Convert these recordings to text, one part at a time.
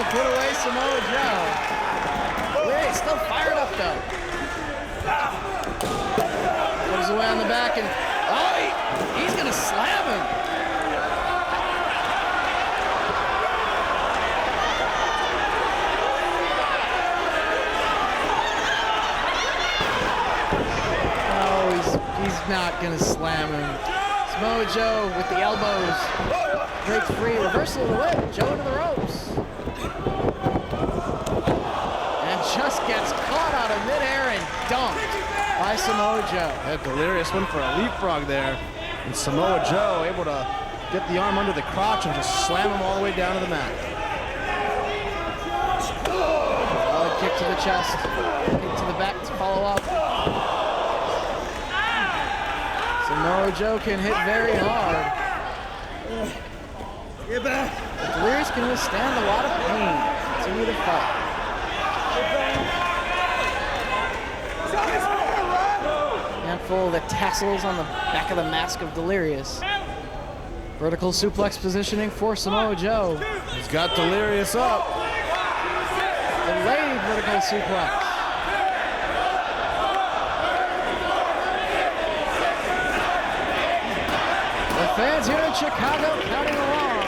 to put away Samoa Joe. Delirious still fired up though. Goes away on the back and, oh, he's gonna slam him. He's not gonna slam him. Samoa Joe with the elbows. Breaks free, reversal of the whip. Joe into the ropes. And just gets caught out of midair and dumped by Samoa Joe. That Delirious went for a leapfrog there. And Samoa Joe able to get the arm under the crotch and just slam him all the way down to the mat. Solid kick to the chest. Kick to the back to follow up. Samoa Joe can hit very hard. Delirious can withstand a lot of pain. Continue to fight. Handful of the tassels on the back of the mask of Delirious. Vertical suplex positioning for Samoa Joe. He's got Delirious up. Delayed vertical suplex. Fans here in Chicago counting along.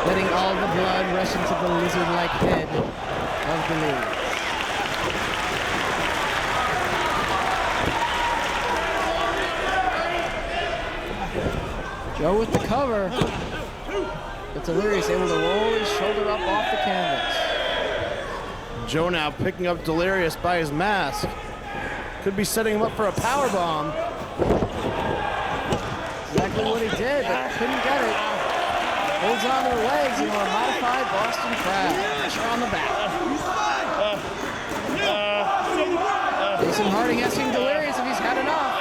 Letting all the blood rush into the lizard-like head of Delirious. Joe with the cover. But Delirious able to roll his shoulder up off the canvas. Joe now picking up Delirious by his mask. Could be setting him up for a power bomb. Exactly what he did, but couldn't get it. Holds on to the legs into a modified Boston Crab. Pressure on the back. Jason Harding asking Delirious if he's had enough.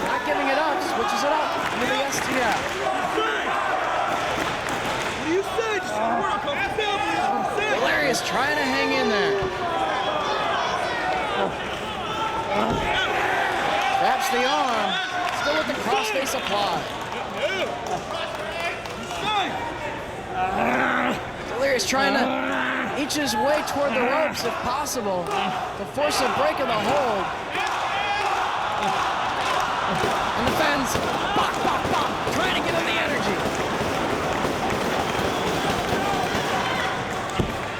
Not giving it up, switches it up into the STF. Delirious trying to hang in there. Wraps the arm, still with the crossface applied. Delirious trying to inch his way toward the ropes if possible to force a break of the hold. And the fans, bop, bop, bop, trying to give him the energy.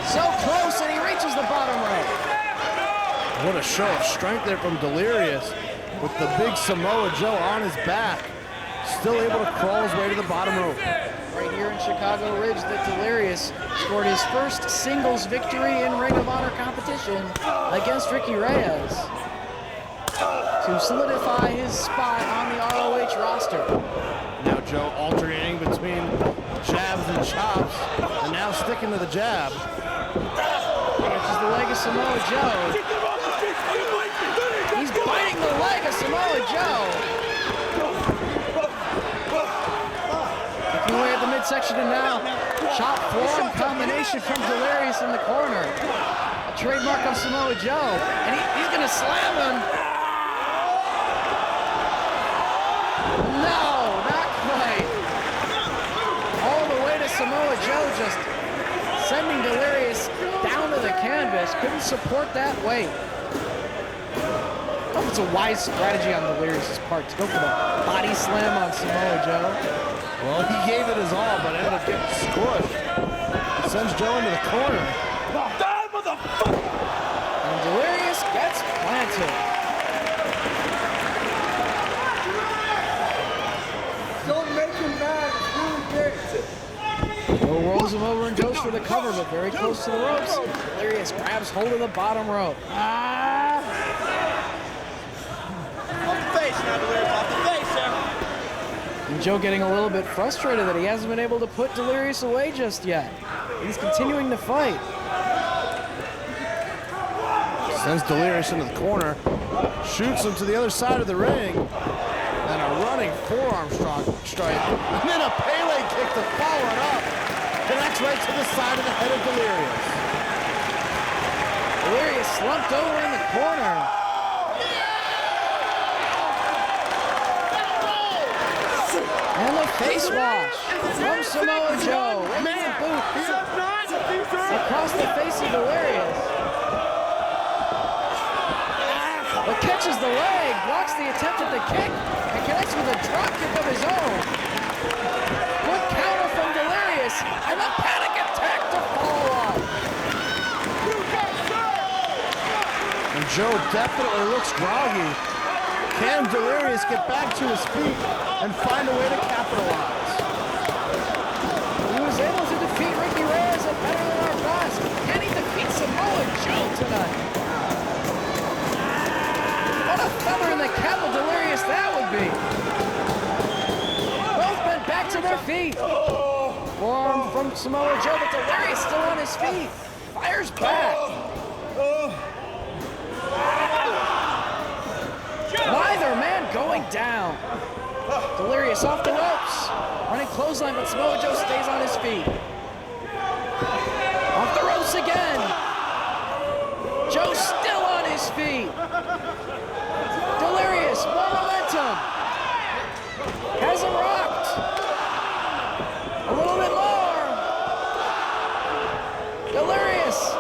So close, and he reaches the bottom rope. What a show of strength there from Delirious with the big Samoa Joe on his back. Still able to crawl his way to the bottom rope. Right here in Chicago Ridge, that Delirious scored his first singles victory in Ring of Honor competition against Ricky Reyes to solidify his spot on the ROH roster. Now Joe alternating between jabs and chops, and now sticking to the jab. Catches the leg of Samoa Joe. He's biting the leg of Samoa Joe. Kicking away at the midsection, and now chop forearm combination from Delirious in the corner. A trademark of Samoa Joe, and he's gonna slam him. No, not quite. All the way to Samoa Joe, just sending Delirious down to the canvas. Couldn't support that weight. I hope it's a wise strategy on Delirious' part to go for the body slam on Samoa Joe. Well, he gave it his all, but ended up getting squished. Sends Joe into the corner. And Delirious gets planted. Don't make him mad. Joe rolls him over and goes for the cover, but very close to the ropes. Delirious grabs hold of the bottom rope. And Joe getting a little bit frustrated that he hasn't been able to put Delirious away just yet. He's continuing to fight. Sends Delirious into the corner, shoots him to the other side of the ring, and a running forearm strike, and then a Pele kick to follow it up. Connects right to the side of the head of Delirious. Delirious slumped over in the corner. And the Face wash from Samoa Joe. Ripping the boot across the face of Delirious. But catches the leg, blocks the attempt at the kick, and connects with a drop kick of his own. Good counter from Delirious, and a panic attack to follow up. And Joe definitely looks groggy. Can Delirious get back to his feet and find a way to capitalize? He was able to defeat Ricky Reyes at Better Than Our Best. Can he defeat Samoa Joe tonight? What a feather in the cap of Delirious that would be. Both men back to their feet. Forearm from Samoa Joe, but Delirious still on his feet. Fires back. Neither man going down. Delirious off the ropes. Running clothesline, but Samoa Joe stays on his feet. Off the ropes again. Joe still on his feet. Delirious, more momentum. Has him rocked. A little bit more. Delirious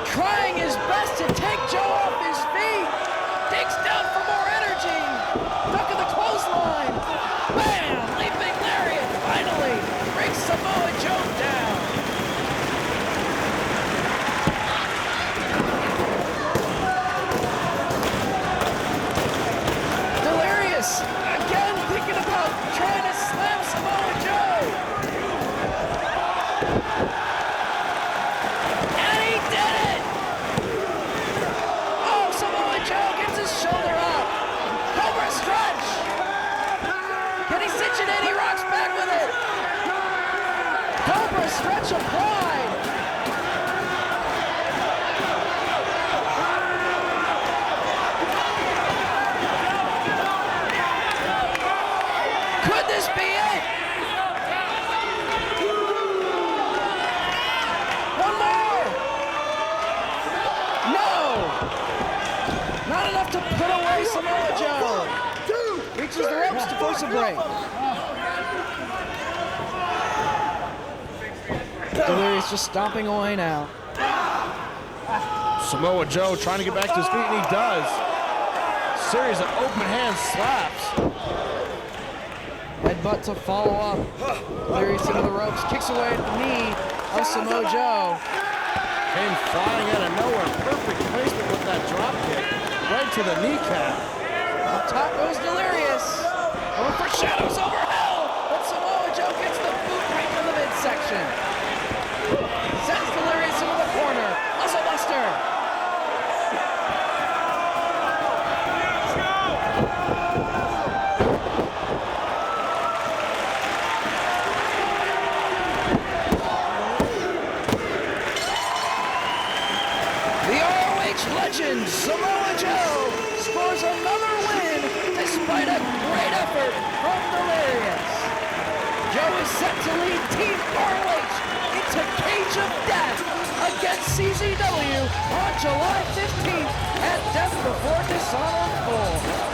trying his best to take Joe off his feet. Digs down for more energy. Duck of the clothesline. Bam! Leaping lariat finally brings Samoa Joe down. Delirious again thinking about trying to slam Samoa Joe. And he did it! Oh, Samoa Joe gets his shoulder up. Cobra stretch. Can he cinch it in? He rocks back with it. Cobra stretch applied. Could this be it? One more. No. Not enough to put away Samoa Joe. Reaches the ropes to force a break. Delirious just stomping away now. Samoa Joe trying to get back to his feet, and he does. Series of open hand slaps. Headbutt to follow up. Delirious into the ropes, kicks away at the knee of Samoa Joe. Came flying out of nowhere. Perfect placement with that drop kick. Right to the kneecap. Up top goes Delirious. Going for shadows over hell. But Samoa Joe gets the boot right to the midsection. Sends Delirious into the corner. Muscle buster. The ROH legend, Samoa Joe, scores another win despite a great effort from Delirious. Joe is set to lead Team ROH into Cage of Death against CZW on July 15th at Death Before Dishonor Full.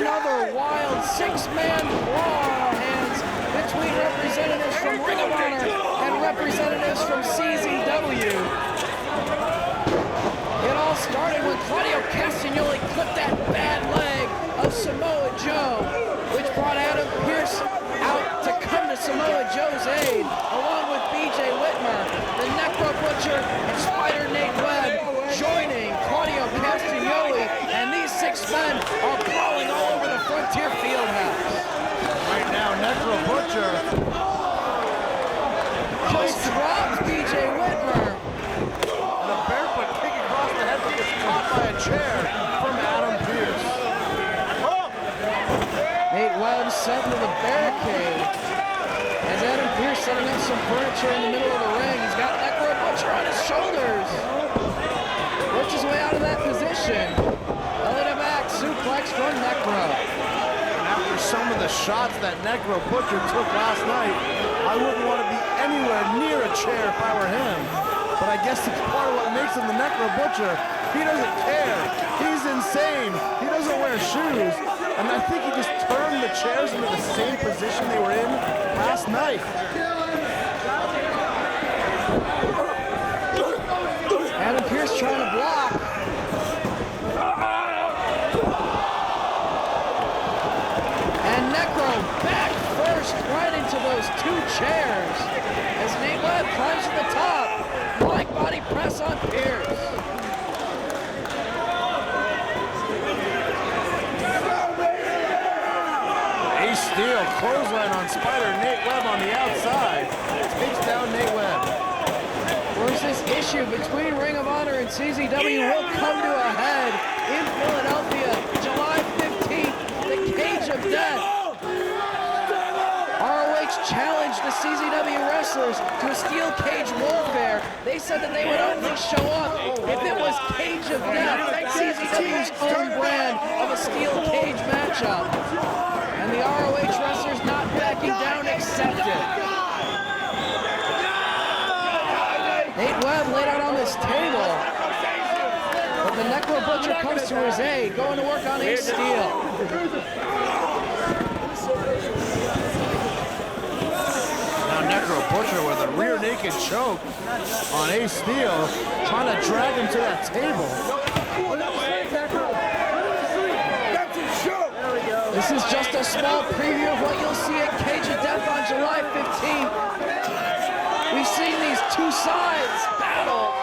Another wild six-man brawl on our hands between representatives from Ring of Honor and representatives from CZW. It all started when Claudio Castagnoli clipped that bad leg of Samoa Joe, which brought Adam Pearce out to come to Samoa Joe's aid, along with BJ Whitmer, the Necro Butcher, and Spider Nate Webb joining Claudio Castagnoli, and these six men are brawling all over the Frontier Fieldhouse. Right now, Necro Butcher Just drops BJ Whitmer. and a barefoot kick across the head that gets caught by a chair from Adam Pearce. Nate Webb sent to the barricade as Adam Pearce setting up some furniture in the middle of the ring. He's got Necro Butcher on his shoulders. Works his way out of that position. Ellie to back, suplex from Necro. After some of the shots that Necro Butcher took last night, I wouldn't want to be anywhere near a chair if I were him. But I guess it's part of what makes him the Necro Butcher. He doesn't care. He's insane. He doesn't wear shoes. And I think he just turned the chairs into the same position they were in last night. Adam Pearce trying to block. And Necro back first right into those two chairs as Nate Webb climbs to the top. Like body press on Pearce. Ace Steel clothesline on Spider. Nate Webb on the outside. Takes down Nate Webb. Where's this issue between Ring of Honor and CZW will come to a head in Philadelphia, July 15th, the Cage of Death. ROH challenged the CZW wrestlers to a steel cage warfare. They said that they would only show up if it was Cage of Death, CZW's own brand of a steel cage matchup. And the ROH wrestlers not backing down accepted. Nate Webb laid out on this table, but the Necro Butcher comes to his aid, going to work on Ace Steel. Now Necro Butcher with a rear naked choke on Ace Steel, trying to drag him to that table. a small preview of what you'll see at Cage of Death on July 15th. We've seen these two sides battle.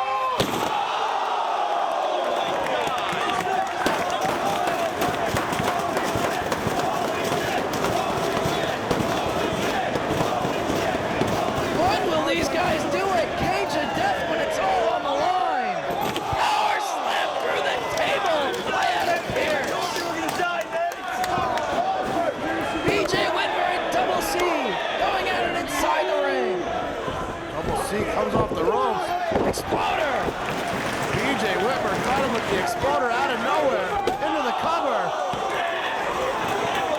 When will these guys do it? Cage of Death when it's all on the line. Power slam through the table by Adam Pearce. BJ Whitmer and Double C going at it inside the ring. Double C comes off the ropes. Exploder. BJ Whitmer got him with the exploder out of nowhere into the cover.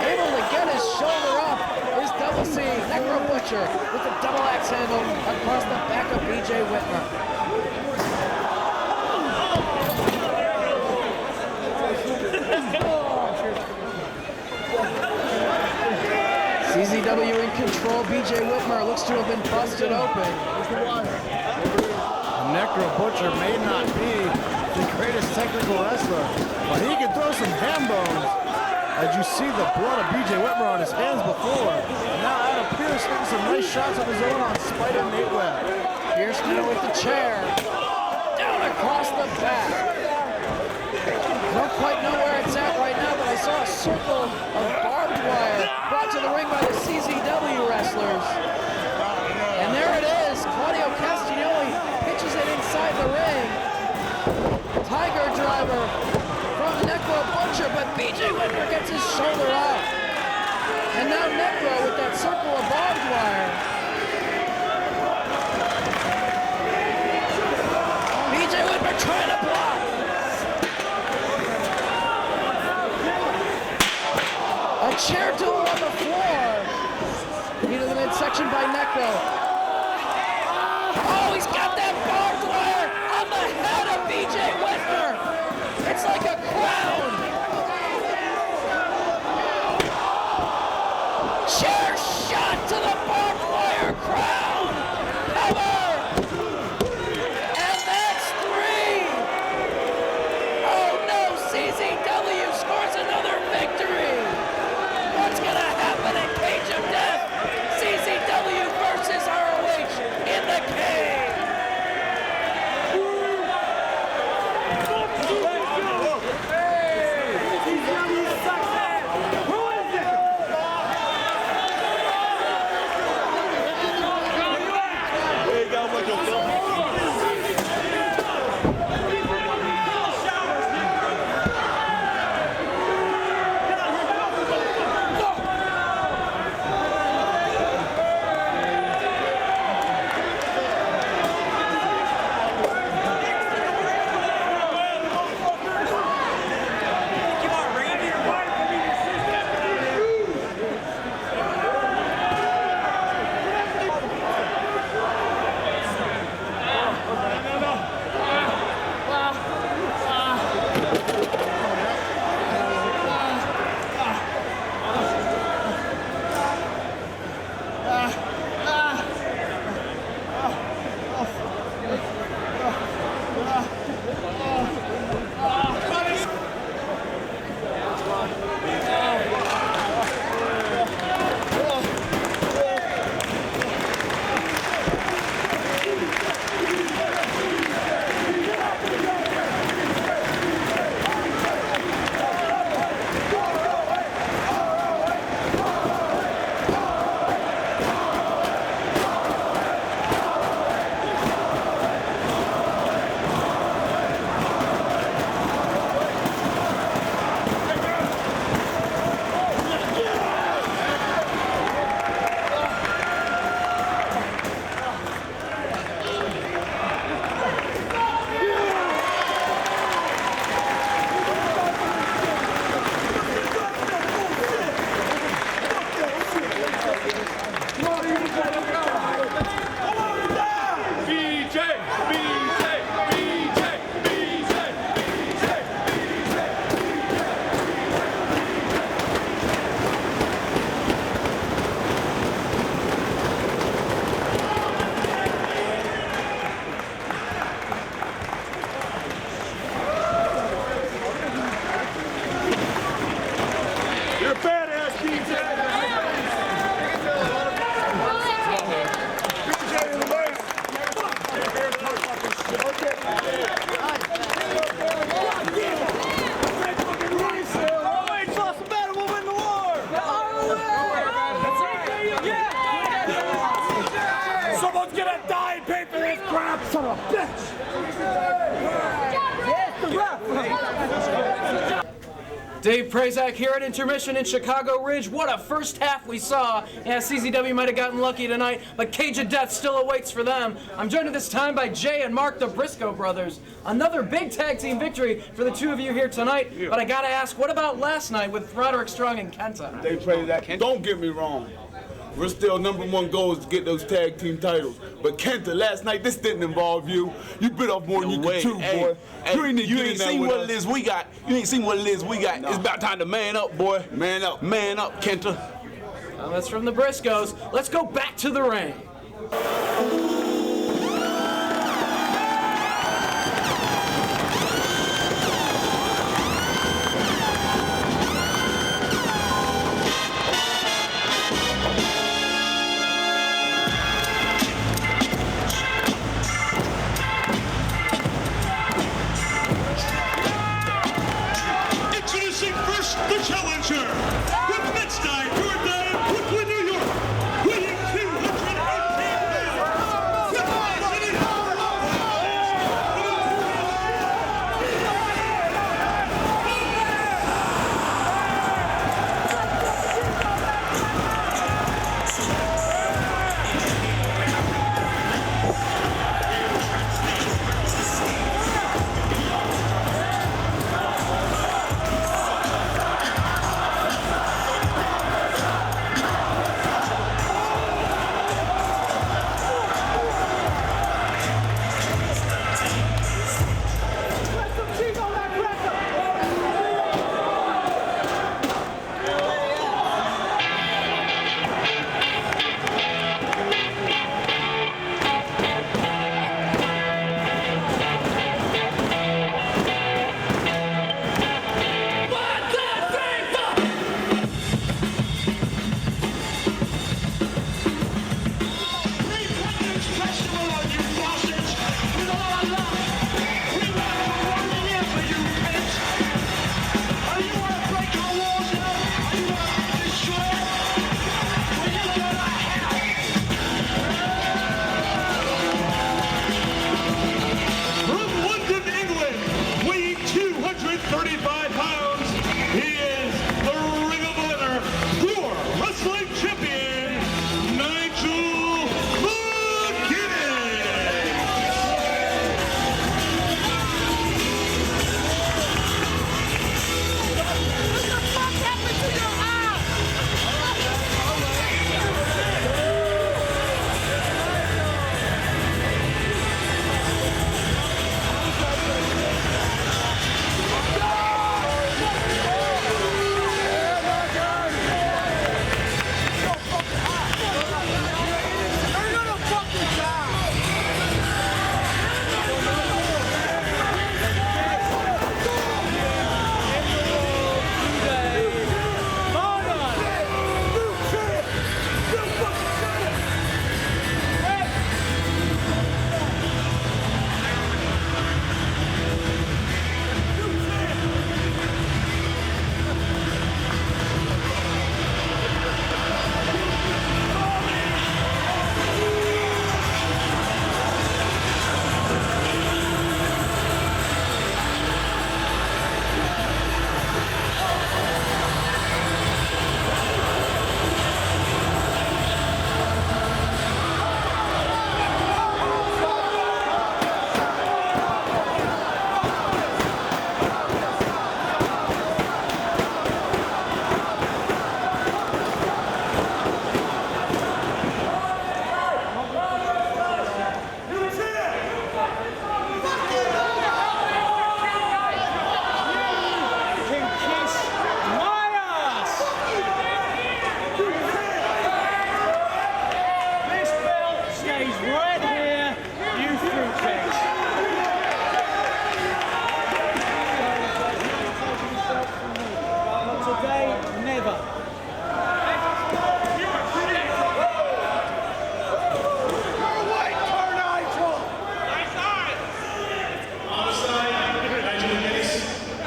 Able to get his shoulder up is Double C. Necro Butcher with the double axe handle across the back of BJ Whitmer. CZW in control. BJ Whitmer looks to have been busted open. Necro Butcher may not be the greatest technical wrestler, but he can throw some ham bones. As you see the blood of BJ Whitmer on his hands before. And now Adam Pearce getting some nice shots of his own on Spider Nate Webb. Pearce now with the chair. Down across the back. Don't quite know where it's at right now, but I saw a circle of barbed wire brought to the ring by the CZW wrestlers. And there it is. Claudio Castagnoli pitches it inside the ring. Tiger driver from Necro Butcher, but BJ Whitmer gets his shoulder out. And now Necro with that circle of barbed wire. BJ Whitmer trying to block. A chair duel on the floor. Into the midsection by Necro. Oh, he's got that barbed wire on the head of BJ Whitmer. It's like a crown. Chair shot to the barbed wire crown. Cover. And that's 3. Oh no, CZW scores another victory. What's going to happen at Cage of Death? CZW versus ROH in the cage. Dave Prazak here at Intermission in Chicago Ridge. What a first half we saw. Yeah, CZW might have gotten lucky tonight, but Cage of Death still awaits for them. I'm joined at this time by Jay and Mark, the Briscoe brothers. Another big tag team victory for the two of you here tonight, but I gotta ask, what about last night with Roderick Strong and Kenta? Dave Prazak, don't get me wrong. We're still #1 goal is to get those tag team titles. But Kenta, last night, this didn't involve you. You bit off more than you could chew, boy. You ain't seen what it is we got. You ain't seen what it is we got. No. It's about time to man up, boy. Man up. Man up, Kenta. Well, that's from the Briscoes. Let's go back to the ring. The challenger, with Bed-Stuy, Jordan, Brooklyn, New York, weighing 218 pounds, representing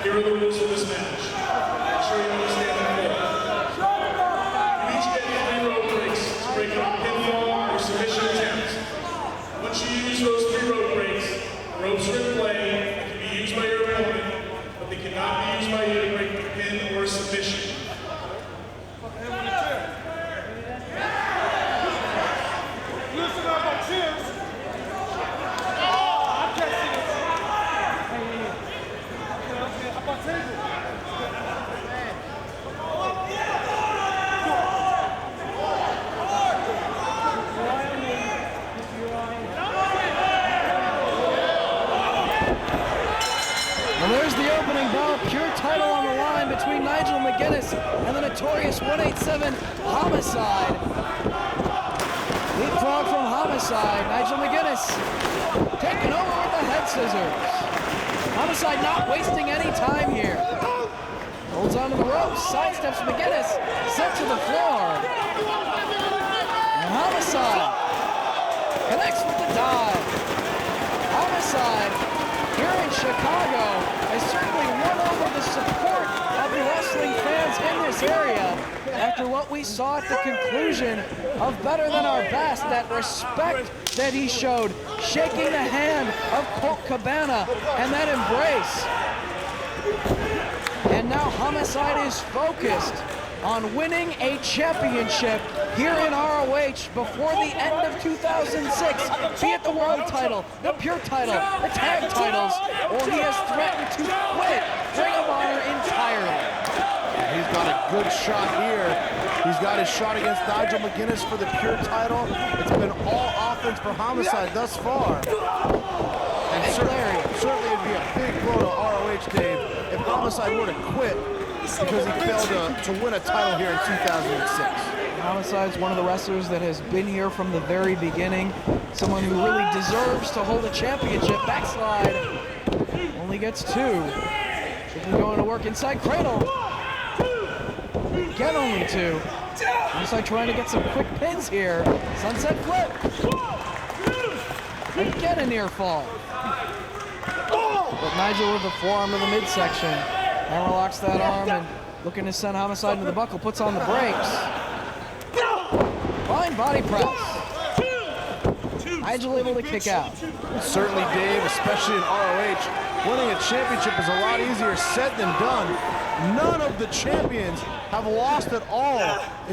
Here are the rules for this match. I'm sure you understand them well. You each get 3 rope breaks to break up pinfall or submission attempts. Once you use those 3 rope breaks, ropes are in play and can be used by your opponent, but they cannot be used by you to break the pin submission. And there's the opening bell, pure title on the line between Nigel McGuinness and the notorious 187 Homicide. Leapfrog from Homicide, Nigel McGuinness taking over with the head scissors. Homicide not wasting any time here. Holds onto the ropes, sidesteps McGuinness, sent to the floor. And Homicide connects with the dive. Homicide here in Chicago has certainly won over the support of the wrestling fans in this area after what we saw at the conclusion of Better Than Our Best, that respect that he showed, shaking the hand of Colt Cabana and that embrace. And now Homicide is focused on winning a championship here in ROH before the end of 2006, be it the world title, the pure title, the tag titles, or he has threatened to quit Ring of Honor entirely. He's got a good shot here. He's got his shot against Nigel McGuinness for the pure title. It's been all offense for Homicide thus far. And certainly it'd be a big blow to ROH, Dave, if Homicide were to quit because he failed to win a title here in 2006. Homicide's one of the wrestlers that has been here from the very beginning. Someone who really deserves to hold a championship. Backslide only gets two. Quickly going to work inside cradle. Again, only two. Homicide trying to get some quick pins here. Sunset flip. Again, a near fall. But Nigel with the forearm of the midsection. Hammerlocks that arm and looking to send Homicide into the buckle. Puts on the brakes. Fine body press. Nigel able to kick out. Certainly, Dave, especially in ROH, winning a championship is a lot easier said than done. None of the champions have lost at all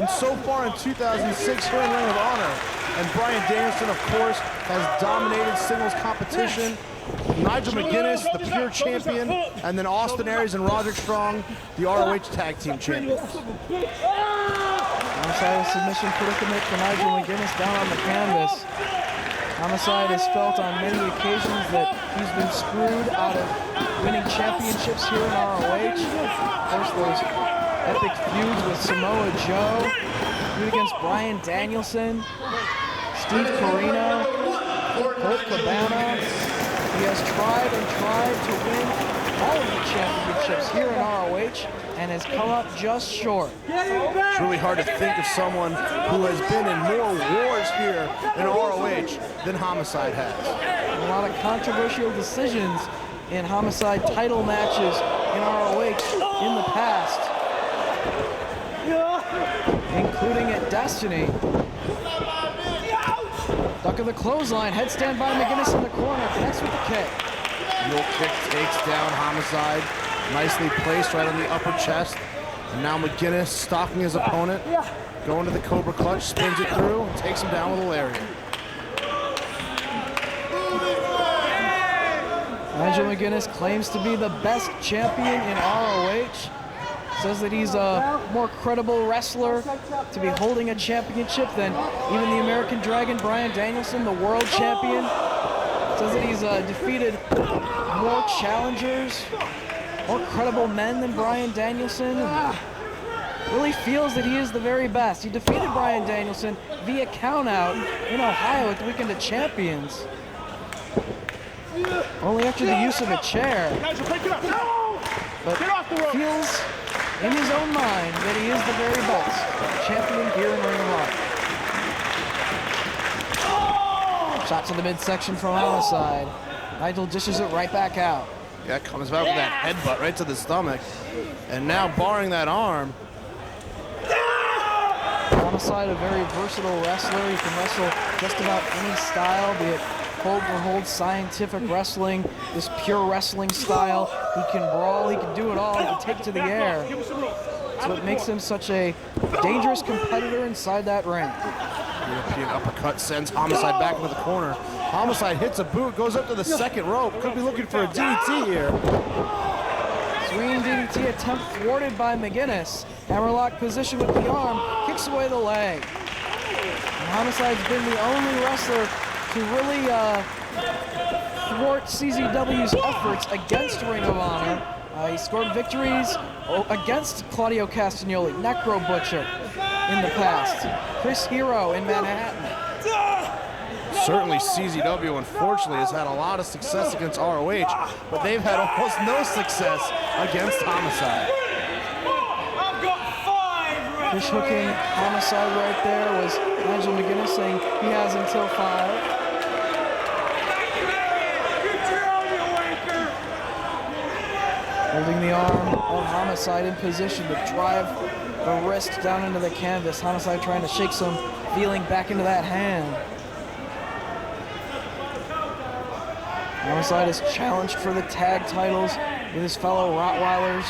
so far in 2006 here in Ring of Honor. And Bryan Danielson, of course, has dominated singles competition. Nigel McGuinness, the pure champion, and then Austin Aries and Roderick Strong, the ROH Tag Team champions. Homicide submission predicament for Nigel McGuinness down on the canvas. Homicide has felt on many occasions that he's been screwed out of winning championships here in ROH. Of course, those epic feuds with Samoa Joe, feud against Bryan Danielson, Steve Corino, Colt Cabana. He has tried and tried to win all of the championships here in ROH and has come up just short. It's really hard to think of someone who has been in more wars here in ROH than Homicide has. A lot of controversial decisions in Homicide title matches in ROH in the past, including at Destiny. Duck of the clothesline, headstand by McGuinness in the corner, connects with the kick. Mule kick takes down Homicide, nicely placed right on the upper chest. And now McGuinness stalking his opponent, going to the Cobra Clutch, spins it through, and takes him down with a lariat. Nigel McGuinness claims to be the best champion in ROH. Says that he's a more credible wrestler to be holding a championship than even the American Dragon, Bryan Danielson, the world champion. Says that he's defeated more challengers, more credible men than Bryan Danielson. And really feels that he is the very best. He defeated Bryan Danielson via countout in Ohio at the Weekend of Champions. Only after the use of a chair. But feels in his own mind that he is the very best champion here in Ring of Honor. Shot to the midsection from Homicide. Nigel dishes it right back out. Yeah, comes back with that headbutt right to the stomach. And now barring that arm. Homicide, a very versatile wrestler. He can wrestle just about any style, be it hold for hold scientific wrestling, this pure wrestling style. He can brawl, he can do it all, he can take to the air. That's what makes him such a dangerous competitor inside that ring. European uppercut sends Homicide back into the corner. Homicide hits a boot, goes up to the second rope. Could be looking for a DDT here. Swinging DDT attempt thwarted by McGinnis. Hammerlock position with the arm, kicks away the leg. And Homicide's been the only wrestler to really thwart CZW's efforts against Ring of Honor. He scored victories against Claudio Castagnoli, Necro Butcher in the past, Chris Hero in Manhattan. Certainly CZW, unfortunately, has had a lot of success against ROH, but they've had almost no success against Homicide. Fish hooking Homicide right there was Nigel McGinnis saying he has until 5. Holding the arm of Homicide in position to drive the wrist down into the canvas. Homicide trying to shake some feeling back into that hand. Homicide is challenged for the tag titles with his fellow Rottweilers.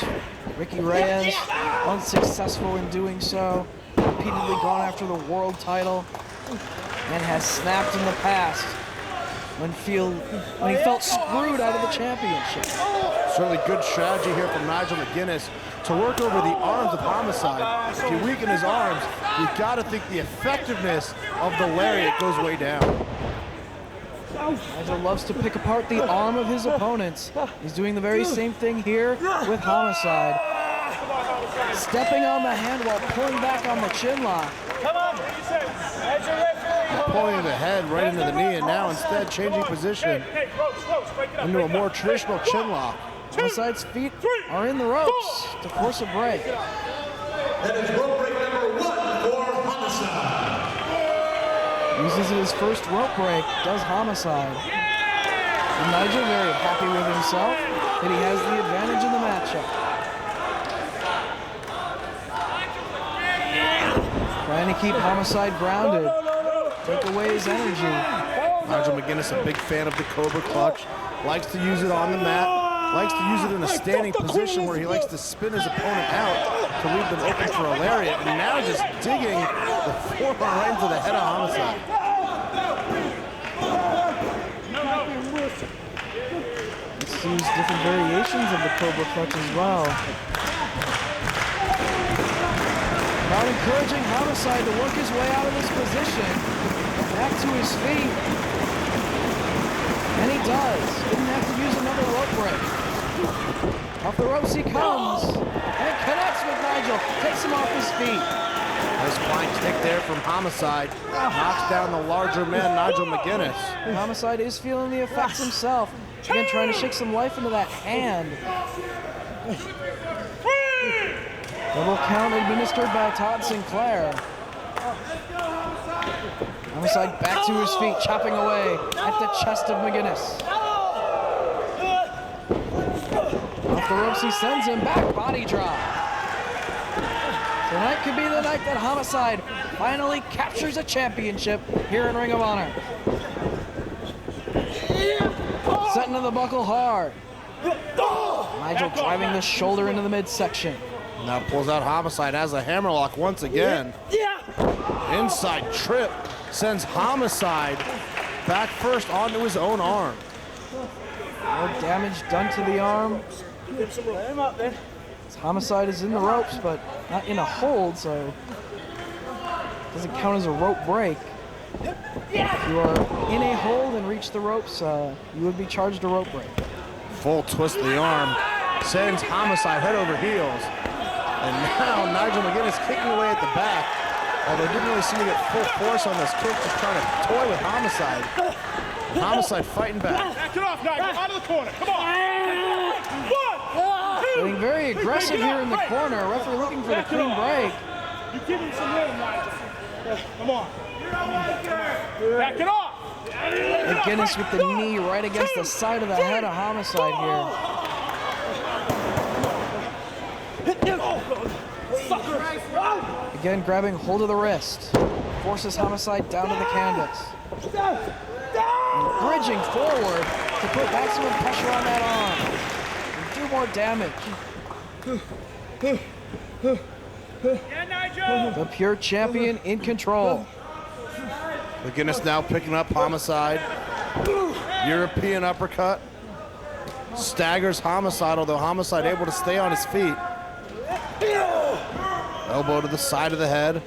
Ricky Reyes, unsuccessful in doing so. Repeatedly gone after the world title and has snapped in the past when he felt screwed out of the championship. Certainly good strategy here from Nigel McGinnis to work over the arms of Homicide. If you weaken his arms, you've got to think the effectiveness of the lariat goes way down. Nigel loves to pick apart the arm of his opponents. He's doing the very same thing here with Homicide. Stepping on the hand while pulling back on the chin lock. Pulling the head right into the knee, and now instead changing position into a more traditional chin lock. Homicide's feet are in the ropes to force a break. That is rope break number 1 for Homicide. Uses his first rope break, does Homicide. And Nigel very happy with himself that he has the advantage in the matchup. Trying to keep Homicide grounded, take away his energy. Nigel McGinnis, a big fan of the Cobra Clutch, likes to use it on the mat, likes to use it in a standing position where he likes to spin his opponent out to leave them open for a lariat, and now just digging the forearm right into the head of Homicide. Let's use different variations of the Cobra Clutch as well. Crowd encouraging Homicide to work his way out of this position. Back to his feet. And he does. Didn't have to use another rope break. Off the ropes he comes. And connects with Nigel. Takes him off his feet. Nice flying kick there from Homicide. Knocks down the larger man, Nigel McGinnis. Homicide is feeling the effects himself. Again, trying to shake some life into that hand. Double count administered by Todd Sinclair. Homicide back to his feet, chopping away at the chest of McGinnis. Off the ropes, he sends him back, body drop. Tonight could be the night that Homicide finally captures a championship here in Ring of Honor. Setting to the buckle hard. Nigel driving the shoulder into the midsection. Now pulls out Homicide as a hammerlock once again. Inside trip sends Homicide back first onto his own arm. More damage done to the arm. Homicide is in the ropes, but not in a hold, so doesn't count as a rope break. If you are in a hold and reach the ropes, you would be charged a rope break. Full twist of the arm sends Homicide head over heels. And now Nigel McGinnis kicking away at the back. Although didn't really seem to get full force on this kick, just trying to toy with Homicide. Homicide fighting back. Back it off, Nigel. Out of the corner. Come on. 1, 2. Getting very aggressive here in the corner. Referee looking for the clean break. You give him some room, Nigel. Come on. Back it off. McGinnis with the knee right against the side of the head of Homicide here. Again, grabbing hold of the wrist. Forces Homicide down to the canvas. bridging forward to put maximum pressure on that arm and do more damage. The pure champion in control. McGinnis now picking up Homicide. European uppercut. Staggers Homicide, although Homicide able to stay on his feet. Elbow to the side of the head.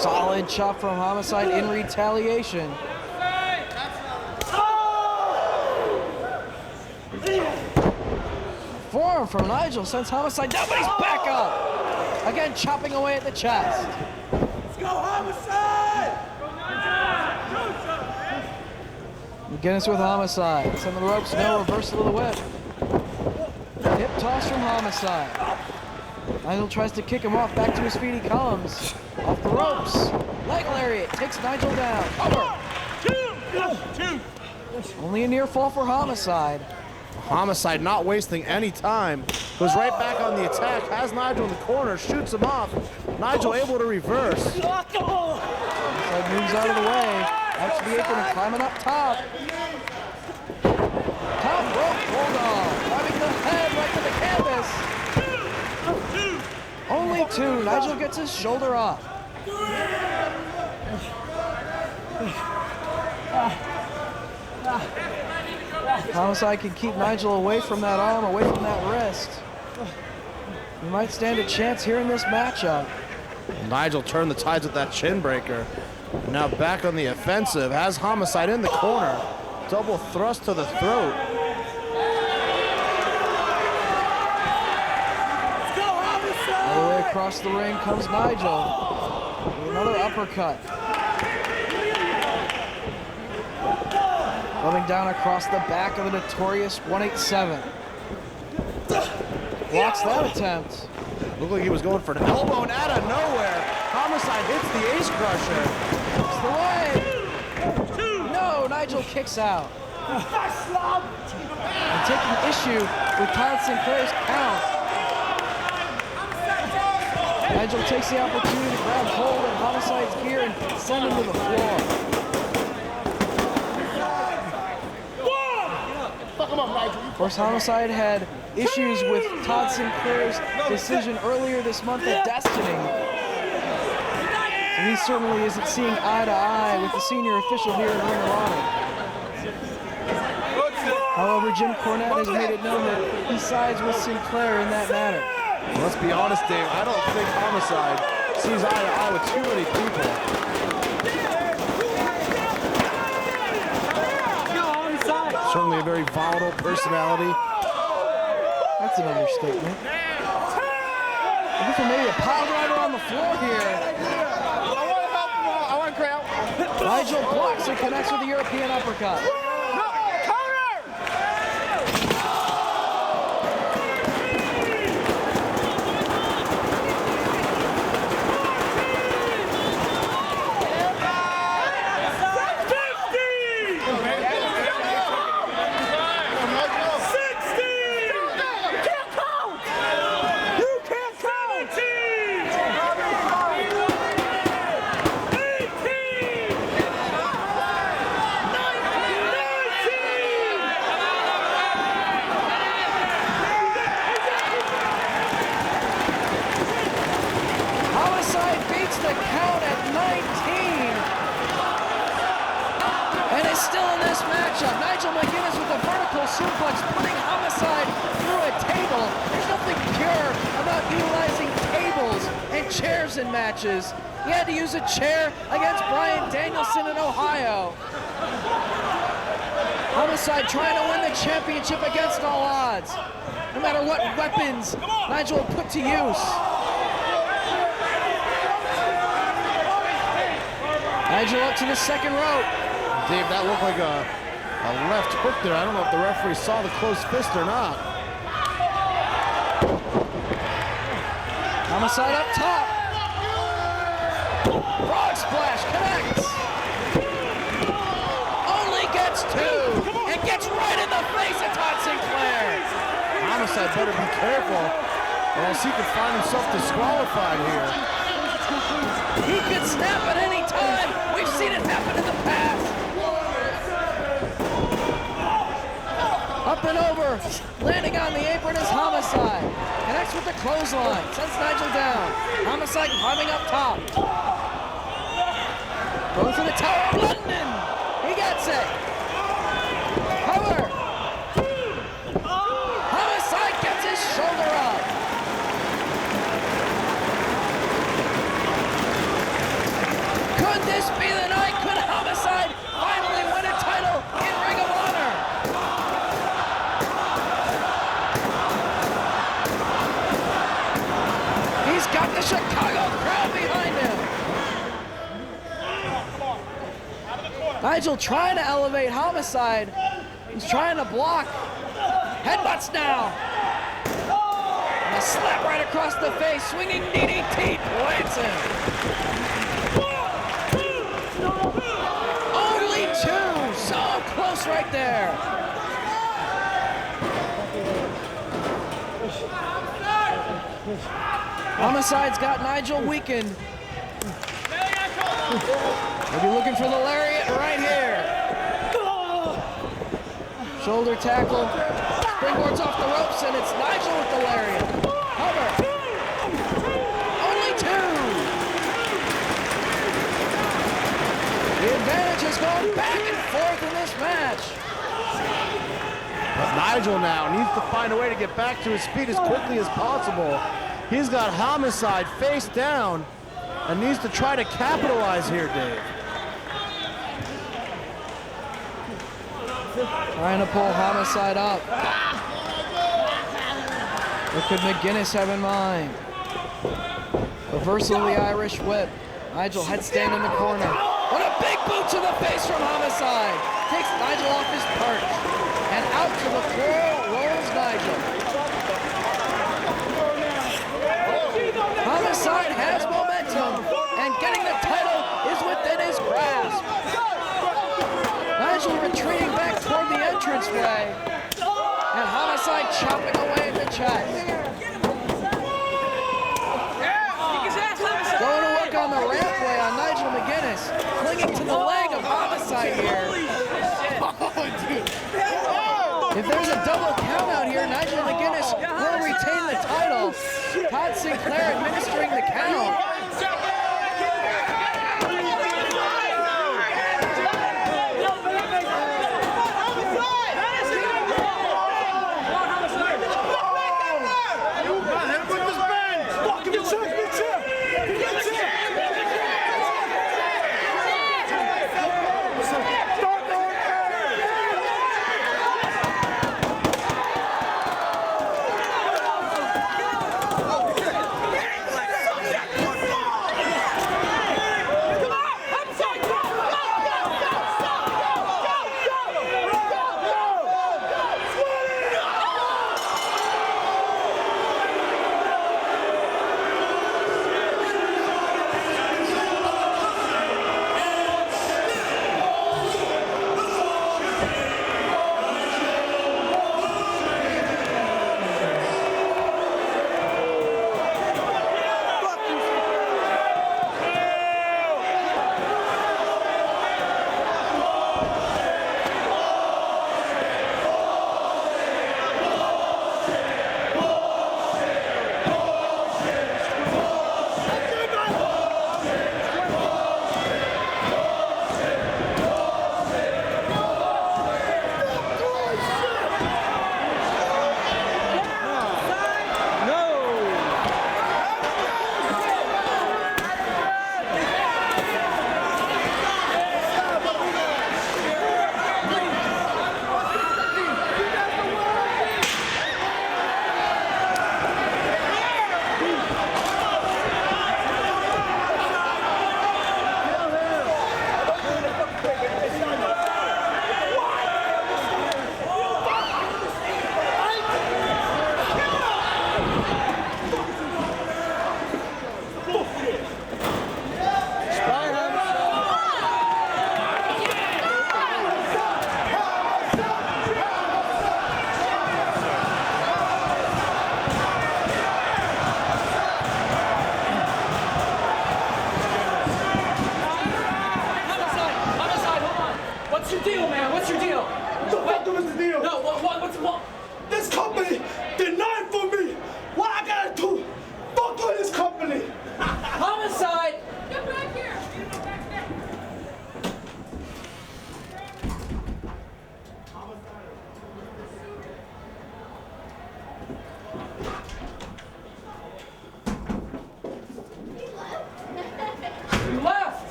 Solid chop from Homicide in retaliation. Forearm from Nigel sends Homicide down, but he's back up. Again, chopping away at the chest. Let's go, Homicide! McGinnis with Homicide. Some of the ropes, no reversal of the whip. Hip toss from Homicide. Nigel tries to kick him off. Back to his feet he comes. Off the ropes. Leg lariat takes Nigel down. Over. Two. Only a near fall for Homicide. Homicide not wasting any time. Goes right back on the attack. Has Nigel in the corner. Shoots him off. Nigel able to reverse. Homicide moves out of the way. Out to the apron and climbing up top. Top rope bulldog. Driving the head right to the canvas. Only two. Nigel gets his shoulder off. Homicide can keep Nigel away from that arm, away from that wrist. He might stand a chance here in this matchup. Nigel turned the tides with that chin breaker. Now back on the offensive. Has Homicide in the corner. Double thrust to the throat. All the way across the ring comes Nigel with another uppercut. Coming down across the back of the notorious 187. Blocks that attempt. Looked like he was going for an elbow, and out of nowhere, Homicide hits the ace crusher. It's the way. No, Nigel kicks out. And taking issue with Todd Sinclair's count. Nigel takes the opportunity to grab hold of Homicide's gear and send him to the floor. Of course, Homicide had issues with Todd Sinclair's decision earlier this month at Destiny. And he certainly isn't seeing eye to eye with the senior official here in Ring of Honor. However, Jim Cornette has made it known that he sides with Sinclair in that matter. Well, let's be honest, Dave. I don't think Homicide sees eye to eye with too many people. Certainly a very volatile personality. That's an understatement. Looking for maybe a pile driver on the floor here. I want to grab. Nigel blocks and connects with the European uppercut. Nigel McGinnis with a vertical suplex, putting Homicide through a table. There's nothing pure about utilizing tables and chairs in matches. He had to use a chair against Bryan Danielson in Ohio. Homicide trying to win the championship against all odds, no matter what weapons Nigel will put to use. Nigel up to the second rope. Dave, that looked like a left hook there. I don't know if the referee saw the closed fist or not. Homicide up top. Frog splash connects. Only gets two and gets right in the face of Todd Sinclair. Homicide better be careful or else he could find himself disqualified here. He could snap at any time. We've seen it happen in the past. Landing on the apron is Homicide. Connects with the clothesline. Sends Nigel down. Homicide climbing up top. Going for the Tower of London. He gets it. Cover. Homicide gets his shoulder up. Could this be the night? Could Homicide finally win a title in Ring of Honor? He's got the Chicago crowd behind him. Nigel trying to elevate Homicide. He's trying to block. Headbutts now. And a slap right across the face. Swinging DDT plants him. Only two. So close right there. Homicide's got Nigel weakened. We'll be looking for the lariat right here. Shoulder tackle. Springboards off the ropes, and it's Nigel with the lariat. Cover. Only two. The advantage has gone back and forth in this match. But Nigel now needs to find a way to get back to his feet as quickly as possible. He's got Homicide face down and needs to try to capitalize here, Dave. Trying to pull Homicide up. What could McGinnis have in mind? Reversal of the Irish whip. Nigel headstand in the corner. What a big boot to the face from Homicide. Takes Nigel off his perch. And out to the floor rolls Nigel. Homicide has momentum, and getting the title is within his grasp. Nigel retreating back toward the entranceway, and Homicide chopping away at the chest. Going to work on the rampway on Nigel McGinnis, clinging to the leg of Homicide here. If there's a double count out here, Nigel McGinnis will retain the title. Todd Sinclair administering the count.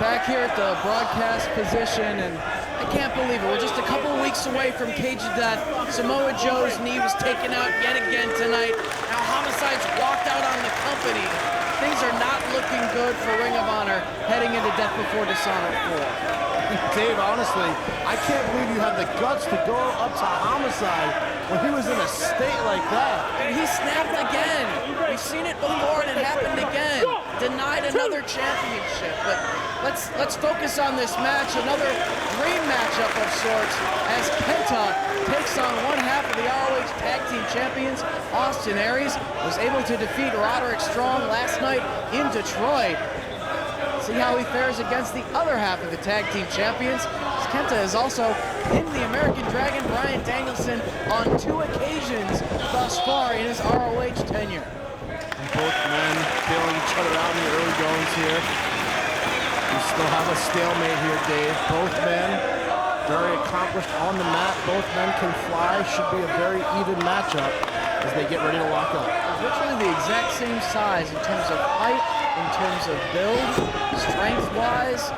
back here at the broadcast position, and I can't believe it. We're just a couple of weeks away from Cage of Death. Samoa Joe's knee was taken out yet again tonight. Now Homicide's walked out on the company. Things are not looking good for Ring of Honor heading into Death Before Dishonor 4. Dave, honestly, I can't believe you had the guts to go up to Homicide when he was in a state like that. And he snapped again. We've seen it before and it happened again. Denied another championship. But let's focus on this match. Another dream matchup of sorts as Kenta takes on one half of the ROH Tag Team Champions. Austin Aries was able to defeat Roderick Strong last night in Detroit. See how he fares against the other half of the Tag Team Champions. Kenta has also pinned the American Dragon Bryan Danielson on 2 occasions thus far in his ROH tenure. And both men feeling each other out in the early goings here. We still have a stalemate here, Dave. Both men very accomplished on the mat. Both men can fly. Should be a very even matchup as they get ready to lock up. Literally the exact same size in terms of height, in terms of build, strength-wise,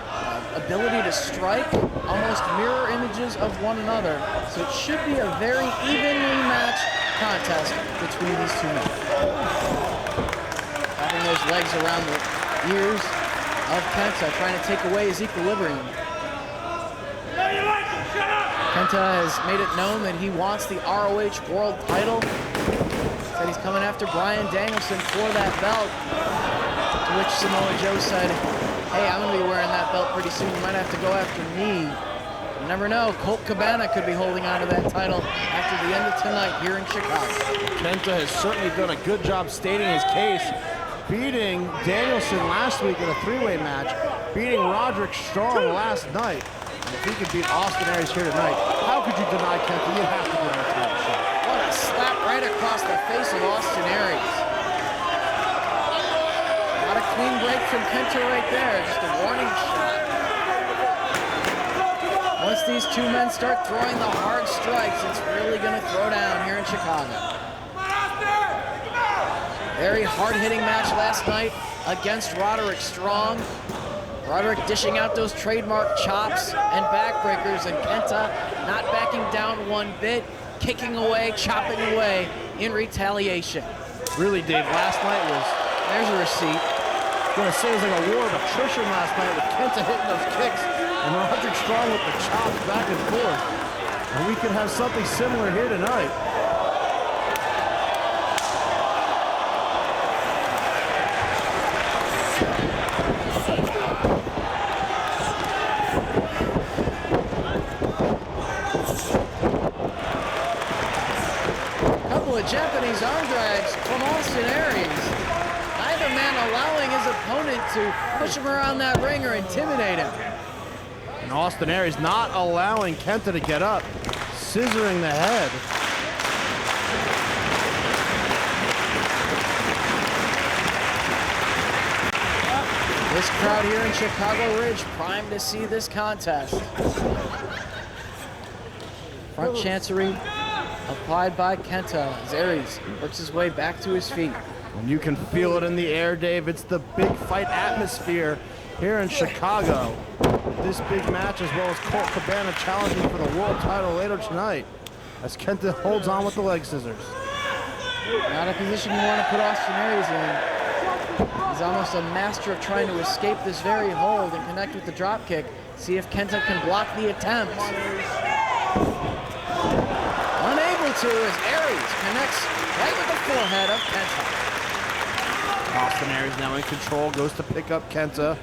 ability to strike, almost mirror images of one another. So it should be a very evenly matched contest between these two men. Having those legs around the ears of Kenta, trying to take away his equilibrium. Kenta has made it known that he wants the ROH World title. Said he's coming after Bryan Danielson for that belt. To which Samoa Joe said, hey, I'm going to be wearing that belt pretty soon. You might have to go after me. You never know. Colt Cabana could be holding on to that title after the end of tonight here in Chicago. Kenta has certainly done a good job stating his case, beating Danielson last week in a 3-way match, beating Roderick Strong last night. And if he could beat Austin Aries here tonight, how could you deny Kenta? You have to give him a title shot. What a slap right across the face of Austin Aries. Not a clean break from Kenta right there, just a warning shot. Once these two men start throwing the hard strikes, it's really going to throw down here in Chicago. Very hard-hitting match last night against Roderick Strong. Roderick dishing out those trademark chops and backbreakers, and Kenta not backing down one bit, kicking away, chopping away in retaliation. Really, Dave, last night was... There's a receipt. I'm going to say it was like a war of attrition last night with Kenta hitting those kicks and Roderick Strong with the chops back and forth. And we could have something similar here tonight. Couple of Japanese arm drags from Austin Aries. Neither man allowing his opponent to push him around that ring or intimidate him. And Austin Aries not allowing Kenta to get up, scissoring the head. This crowd here in Chicago Ridge primed to see this contest. Front chancery applied by Kenta as Aries works his way back to his feet. And you can feel it in the air, Dave. It's the big fight atmosphere here in Chicago. This big match, as well as Colt Cabana challenging for the world title later tonight, as Kenta holds on with the leg scissors. Not a position you want to put Austin Aries in. He's almost a master of trying to escape this very hold and connect with the drop kick. See if Kenta can block the attempt. Unable to as Aries connects right with the forehead of Kenta. Austin Aries now in control, goes to pick up Kenta,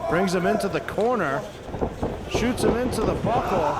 brings him into the corner, shoots him into the buckle.